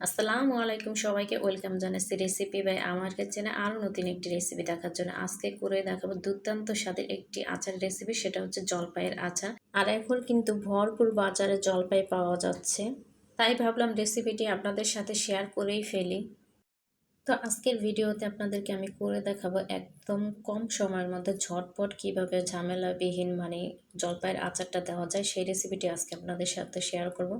আসসালামু আলাইকুম সবাইকে ওয়েলকাম জানাচ্ছি রেসিপি বাই আমার কিচেনে আরও নতুন একটি রেসিপি দেখার জন্য। আজকে করে দেখাবো দুর্দান্ত স্বাদের একটি আচার রেসিপি, সেটা হচ্ছে জলপাইয়ের আচার। আর এখন কিন্তু ভরপুর বাজারে জলপাই পাওয়া যাচ্ছে, তাই ভাবলাম রেসিপিটি আপনাদের সাথে শেয়ার করেই ফেলি। তো আজকের ভিডিওতে আপনাদেরকে আমি করে দেখাবো একদম কম সময়ের মধ্যে ঝটপট কিভাবে ঝামেলাবিহীন জলপাইয়ের আচারটা দেওয়া যায়, সেই রেসিপিটি আজকে আপনাদের সাথে শেয়ার করব।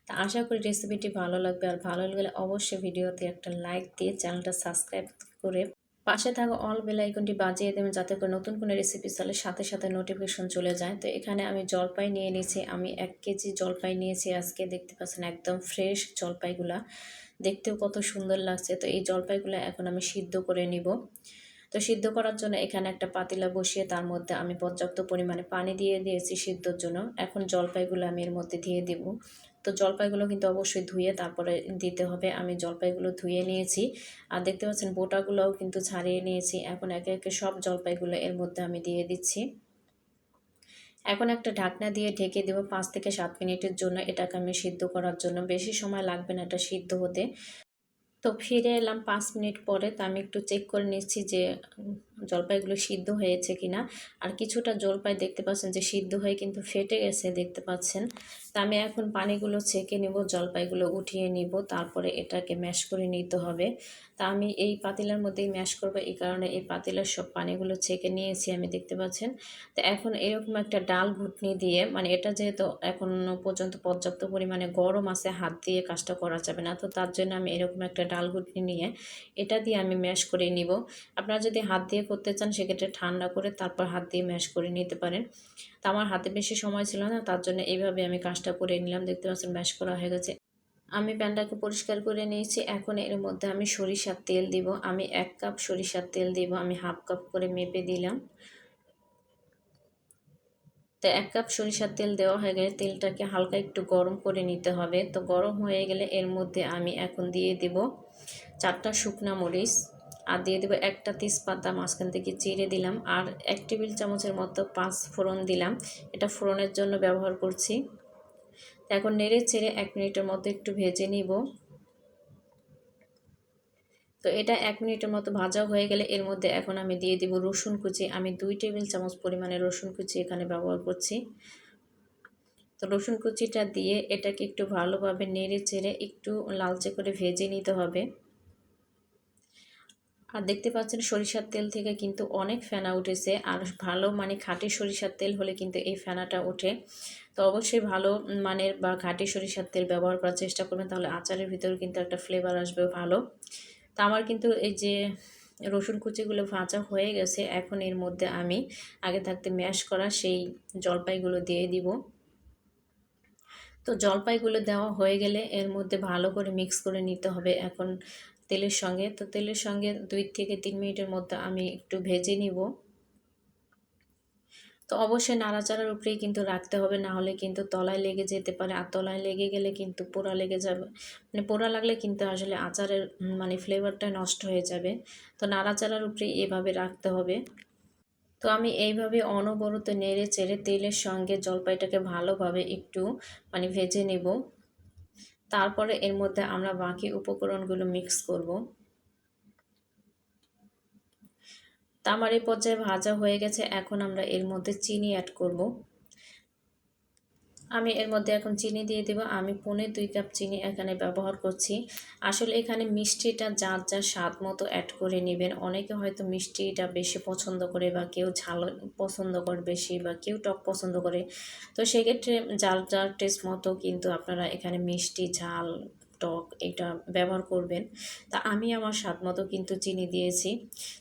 তা আশা করি রেসিপিটি ভালো লাগবে, আর ভালো লাগলে অবশ্যই ভিডিওতে একটা লাইক দিয়ে চ্যানেলটা সাবস্ক্রাইব করে পাশে থাকা অল বেল আইকনটি বাজিয়ে দেবেন, যাতে করে নতুন কোনো রেসিপি চালে সাথে সাথে নোটিফিকেশন চলে যায়। তো এখানে আমি জলপাই নিয়ে নিয়েছি, আমি 1 কেজি জলপাই নিয়েছি আজকে। দেখতে পাচ্ছেন একদম ফ্রেশ জলপাইগুলা, দেখতেও কত সুন্দর লাগছে। তো এই জলপাইগুলো এখন আমি সিদ্ধ করে নিব। তো সিদ্ধ করার জন্য এখানে একটা পাতিলা বসিয়ে তার মধ্যে আমি পর্যাপ্ত পরিমাণে পানি দিয়ে দিয়েছি সিদ্ধর জন্য। এখন জলপাইগুলো আমি এর মধ্যে দিয়ে দেব। তো জলপাইগুলো কিন্তু অবশ্যই ধুয়ে তারপরে দিতে হবে। আমি জলপাইগুলো ধুয়ে নিয়েছি, আর দেখতে পাচ্ছেন বোটাগুলোও কিন্তু ছাড়িয়ে নিয়েছি। এখন একে একে সব জলপাইগুলো এর মধ্যে আমি দিয়ে দিচ্ছি। এখন একটা ঢাকনা দিয়ে ঢেকে দেবো 5 থেকে 7 মিনিটের জন্য। এটাকে আমি সিদ্ধ করার জন্য, বেশি সময় লাগবে না এটা সিদ্ধ হতে। তো ফিরে এলাম 5 মিনিট পরে। তো আমি একটু চেক করে নিচ্ছি যে জলপাইগুলো সিদ্ধ হয়েছে কিনা। আর কিছুটা জলপাই দেখতে পাচ্ছেন যে সিদ্ধ হয়ে কিন্তু ফেটে গেছে, দেখতে পাচ্ছেন। তো আমি এখন পানিগুলো ছেঁকে নিব, জলপাইগুলো উঠিয়ে নিব, তারপরে এটাকে ম্যাশ করে নিতে হবে। তা আমি এই পাতিলার মধ্যেই ম্যাশ করব, এই কারণে এই পাতিলার সব পানিগুলো ছেঁকে নিয়েছি আমি, দেখতে পাচ্ছেন। তো এখন এরকম একটা ডাল ঘুটনি দিয়ে, এটা যেহেতু এখনো পর্যন্ত পর্যাপ্ত পরিমাণে গরম আছে, হাত দিয়ে কাজটা করা যাবে না। তো তার জন্য আমি এরকম একটা ডাল ঘুটনি নিয়ে এটা দিয়ে আমি ম্যাশ করে নিব। আপনারা যদি হাত দিয়ে করতে চান সেক্ষেত্রে ঠান্ডা করে তারপর হাত দিয়ে ম্যাশ করে নিতে পারেন। তো আমার হাতে বেশি সময় ছিল না, তার জন্য এইভাবে আমি কাজটা করে নিলাম। দেখতে পাচ্ছেন ম্যাশ করা হয়ে গেছে। আমি প্যানটাকে পরিষ্কার করে নিয়েছি। এখন এর মধ্যে আমি সরিষার তেল দিব। আমি 1 কাপ সরিষার তেল দিব, আমি হাফ কাপ করে মেপে দিলাম। তো 1 কাপ সরিষার তেল দেওয়া হয়ে গেলে তেলটাকে হালকা একটু গরম করে নিতে হবে। তো গরম হয়ে গেলে এর মধ্যে আমি এখন দিয়ে দেব 4টা শুকনা মরিচ, আর দিয়ে দেবো একটা তেজপাতা মাঝখান থেকে চিড়ে দিলাম, আর 1 টেবিল চামচের মতো 5 ফোড়ন দিলাম। এটা ফোড়নের জন্য ব্যবহার করছি। এখন নেড়ে চেড়ে 1 মিনিটের মতো একটু ভেজে নিব। তো এটা 1 মিনিটের মতো ভাজা হয়ে গেলে এর মধ্যে এখন আমি দিয়ে দিব রসুন কুচি। আমি 2 টেবিল চামচ পরিমাণে রসুন কুচি এখানে ব্যবহার করছি। তো রসুন কুচিটা দিয়ে এটাকে একটু ভালোভাবে নেড়ে চেড়ে একটু লালচে করে ভেজে নিতে হবে। আর দেখতে পাচ্ছেন সরিষার তেল থেকে কিন্তু অনেক ফেনা উঠেছে, আর ভালো খাঁটি সরিষার তেল হলে কিন্তু এই ফেনাটা ওঠে। তো অবশ্যই ভালো মানের বা খাঁটি সরিষার তেল ব্যবহার করার চেষ্টা করবেন, তাহলে আচারের ভিতরে কিন্তু একটা ফ্লেভার আসবে ভালো। তো আমার কিন্তু এই যে রসুন কুচিগুলো ভাজা হয়ে গেছে। এখন এর মধ্যে আমি আগে থাকতে ম্যাশ করা সেই জলপাইগুলো দিয়ে দিব। তো জলপাইগুলো দেওয়া হয়ে গেলে এর মধ্যে ভালো করে মিক্স করে নিতে হবে এখন তেলের সঙ্গে। তো তেলের সঙ্গে 2 থেকে 3 মিনিটের মধ্যে আমি একটু ভেজে নিব। তো অবশ্যই নাড়াচাড়ার উপরেই কিন্তু রাখতে হবে, না হলে কিন্তু তলায় লেগে যেতে পারে, আর তলায় লেগে গেলে কিন্তু পোড়া লেগে যাবে। পোড়া লাগলে কিন্তু আসলে আচারের ফ্লেভারটা নষ্ট হয়ে যাবে। তো নাড়াচাড়ার উপরেই এভাবে রাখতে হবে। তো আমি এইভাবে অনবরত নেড়ে চেড়ে তেলের সঙ্গে জলপাইটাকে ভালোভাবে একটু ভেজে নেব। তারপরে এর মধ্যে আমরা বাকি উপকরণগুলো মিক্স করব। তা আমার এই পর্যায়ে ভাজা হয়ে গেছে। এখন আমরা এর মধ্যে চিনি অ্যাড করব। আমি এর মধ্যে এখন চিনি দিয়ে দেব। আমি 1.5-2 কাপ চিনি এখানে ব্যবহার করছি। আসলে এখানে মিষ্টিটা যার যার স্বাদ মতো অ্যাড করে নেবেন। অনেকে হয়তো মিষ্টিটা বেশি পছন্দ করে, বা কেউ ঝাল পছন্দ করে বেশি, বা কেউ টক পছন্দ করে। তো সেক্ষেত্রে যার যার টেস্ট মতো কিন্তু আপনারা এখানে মিষ্টি, ঝাল, টক এটা ব্যবহার করবেন। তা আমি আমার স্বাদ মতো কিন্তু চিনি দিয়েছি।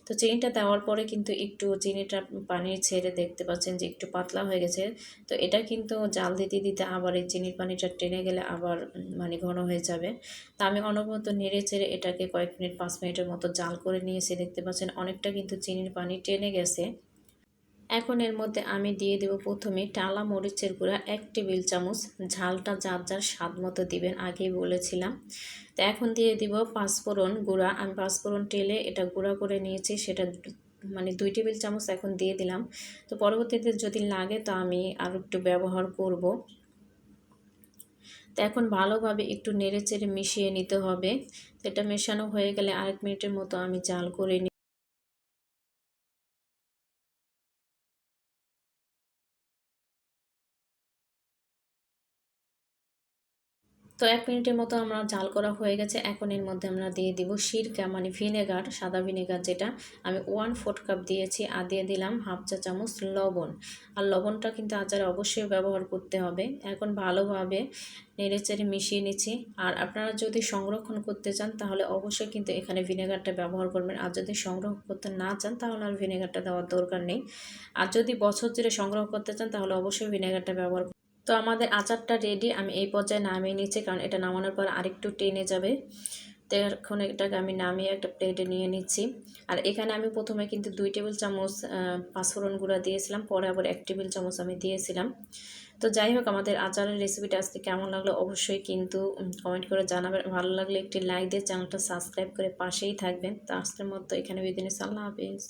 তো চিনিটা দেওয়ার পরে কিন্তু একটু চিনিটা পানি ছেড়ে দেখতে পাচ্ছেন যে একটু পাতলা হয়ে গেছে। তো এটা কিন্তু জাল দিতে দিতে আবার এই চিনির পানিটা টেনে গেলে আবার ঘন হয়ে যাবে। তা আমি অনবরত নেড়ে চেড়ে এটাকে কয়েক মিনিট 5 মিনিটের মতো জাল করে নিয়েছি। দেখতে পাচ্ছেন অনেকটা কিন্তু চিনির পানি টেনে গেছে। এখন এর মধ্যে আমি দিয়ে দেব প্রথমে টালা মরিচের গুঁড়া 1 টেবিল চামচ। ঝালটা যার যার স্বাদ মতো দিবেন, আগেই বলেছিলাম। তো এখন দিয়ে দিব পাঁচফোড়ন গুঁড়া। আমি পাঁচফোড়ন টেলে এটা গুঁড়া করে নিয়েছি, সেটা 2 টেবিল চামচ এখন দিয়ে দিলাম। তো পরবর্তীতে যদি লাগে তো আমি আরও একটু ব্যবহার করব। তো তো এখন ভালোভাবে একটু নেড়েচেড়ে মিশিয়ে নিতে হবে। তো এটা মেশানো হয়ে গেলে আরেক মিনিটের মতো আমি জাল করে নিই। তো ১ মিনিটের মতো আমার জাল করা হয়ে গেছে। এখন এর মধ্যে আমরা দিয়ে দিব সিরকা মানে ভিনেগার, সাদা ভিনেগার যেটা আমি 1/4 কাপ দিয়েছি। আর দিয়ে দিলাম 1/2 চা চামচ লবণ। আর লবণটা কিন্তু আচারে অবশ্যই ব্যবহার করতে হবে। এখন ভালোভাবে নেড়েচেড়ে মিশিয়ে নিচ্ছি। আর আপনারা যদি সংরক্ষণ করতে চান তাহলে অবশ্যই কিন্তু এখানে ভিনেগারটা ব্যবহার করবেন। আর যদি সংগ্রহ করতে না চান তাহলে আর ভিনেগারটা দেওয়ার দরকার নেই। আর যদি বছর জুড়ে সংগ্রহ করতে চান তাহলে অবশ্যই ভিনেগারটা ব্যবহার। তো আমাদের আচারটা রেডি। আমি এই পর্যায়ে নামিয়ে নিচ্ছি, কারণ এটা নামানোর পর আরেকটু টেনে যাবে। তো এখন এটাকে আমি নামিয়ে একটা প্লেটে নিয়ে নিচ্ছি। আর এখানে আমি প্রথমে কিন্তু 2 টেবিল চামচ পাঁচফোড়ন গুঁড়া দিয়েছিলাম, পরে আবার 1 টেবিল চামচ আমি দিয়েছিলাম। তো যাই হোক, আমাদের আচারের রেসিপিটা আজকে কেমন লাগলো অবশ্যই কিন্তু কমেন্ট করে জানাবেন। ভালো লাগলে একটি লাইক দিয়ে চ্যানেলটা সাবস্ক্রাইব করে পাশেই থাকবেন। তো আজকের মতো এখানে বিদায় নিচ্ছি। আল্লাহ হাফেজ।